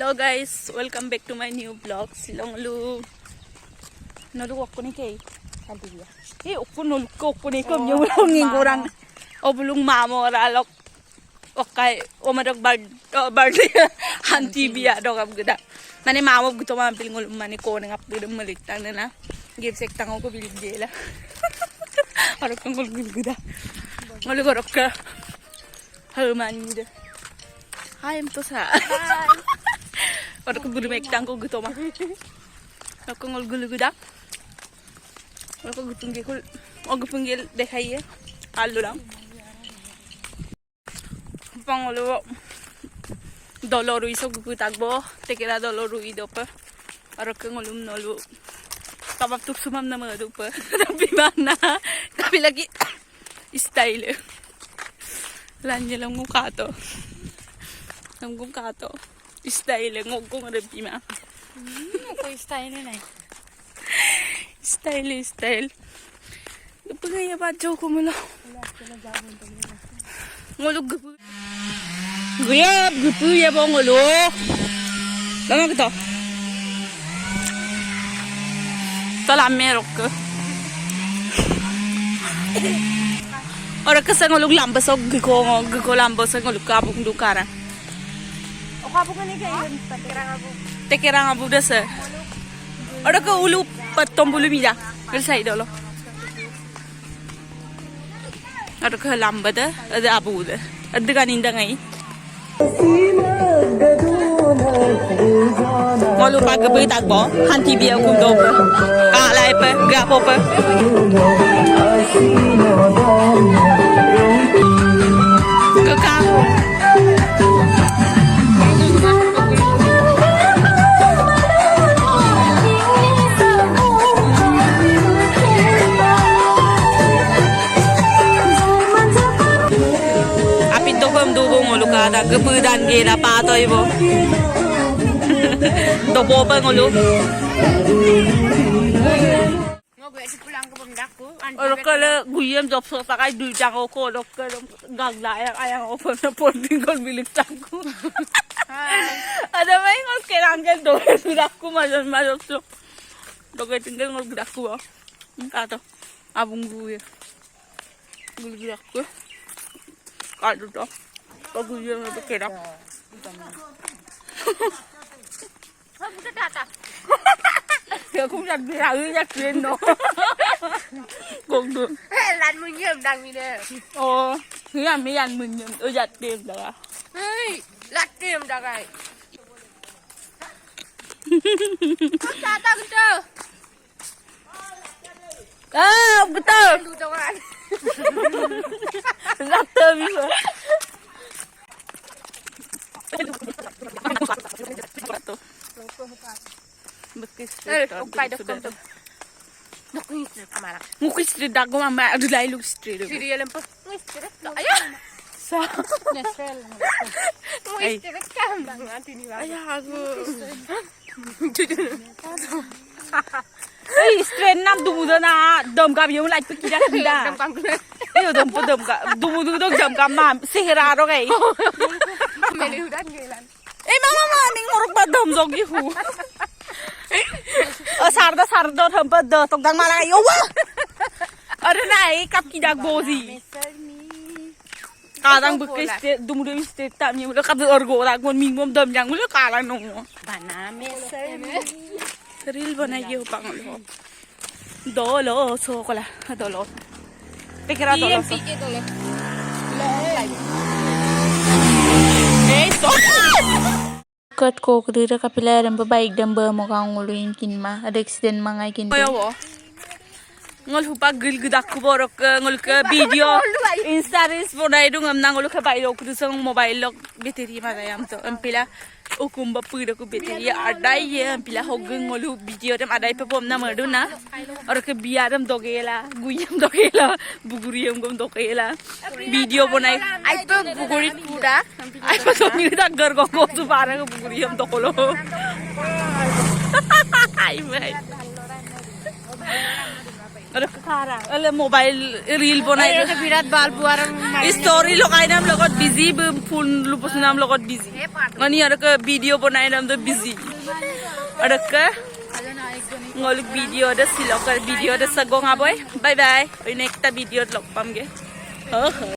Hello guys, welcome back to my new vlog. Silong lu nolu aku ni kay kanti dia. Aku nolu aku ni kom yung nging kurang. Obulung mamo ralok. Okay, omadog birthday hanti biya dog ab geda. Mane mamo gusto mampil ngulum mane ko ngap geda malitang na. Give sek tango ko bilig jela. Arok ngul geda. Ngul gorok ka. Herman ni de. Hi, I'm Tosa. Hi. Orang aku gulu mektang ko gusto mah. Aku ngol gulu gudak. Aku gutunggil kul. Aku punggil dekai ya. Halu lang. Pangolo. Dolor iso gutagbo. Tekera dolor ido pa. Aku ngolum nolu. Kabab tuk sumam na madu pa. Tapi mana? Tapi lagi style. Lanya lang mukha to. Nanggung kato. Style ngogong ada bima. Ko style na. Style. Pagaya ba joke mo lang. Ngolog gupu. Guyab gupu ya ba ngolo. Lama kita. Tala merok. Ora kasi ngolog lambas og guko lambas ngolog kabung dukara. Kabu kan ni kayo, Tekera ngabu dasa. Ada ke ulu patom bulu mida. Bersai dulu. Ada ke lamba dah, ada abu dah. Ada kan indah ngai. Malu pakai beri tak boh. Hanti biar aku dong. Kalai pe, gak apa. Kekal. Ada kebudan gila pato ibu. Dobo pa ngulu. Ngogo esi pulang ke pemdaku. Orang kalau guyam job so pakai duit jago ko dok kalau gagla ayang open na ponding kon bilik tangku. Ada main ngol kerangkel do bilaku majon so. Dok tinggal ngol bilaku ba. Kato abung gue. Gul bilaku. Kato to. Aku juga nak berkerak. Kamu dah datang. Aku nak berlari nak kena. Kongdu. Lan menyem dang ni deh. Oh, yang menyem. Ujat tim dah. Hei, latim dah kai. Datang tu. Ah, betul. Lu jangan. Latim bisa. Ngukis street dago mama adu lai lu street. Serial empat. Street. Ayah. Sa. Nesel. Street kan banget ini. Ayah aku. Hey, street nam dumu na dom ka biu lai pikir dah dah. Dom kang kena. Iyo dom ka dumu dom ka mam sihra ro kai. Meli udah ngelan. Mama ning morok ba dom jogi hu. Sarda thempat de tongdang malai yo wa. Ada nai kap ki dag bozi. Kadang bekes dumu dum state tam ni udah kap orgo rak mon mingom dom yang udah kalah nong. Bana mesel. Reel banai yo pang lo. Dolo so kola dolo. Pikira dolo. Pike dolo. Kat ko kira kapila ram baik dan bermuka nguluin kin ma ada accident mangai kin. Ayo ngol hupa gil gudak ko borok ngol ke video insta reels bonai dung am nangol ke bailo ku sang mobile log battery ma gayam to ampila ukum ba pura ku battery adai ye ampila hogeng ngol video ram adai pe pom na madu na or ke biaram dogela guyam dogela buguriam gom dogela video bonai Ai pe buguri kuda. ai pa to ni da gar go ko tu para ko buguriam dokolo ai mai আৰু এলে mobile reel বনাই বিৰাট বাল পোৱাৰ ষ্টৰি লগাই নাম লগত busy phone loops নাম লগত বিজি মানে আৰু ভিডিঅ' বনাই নাম তো বিজি আৰু ngoluk video da silokar video da sagong aboy bye bye next ta video log pamge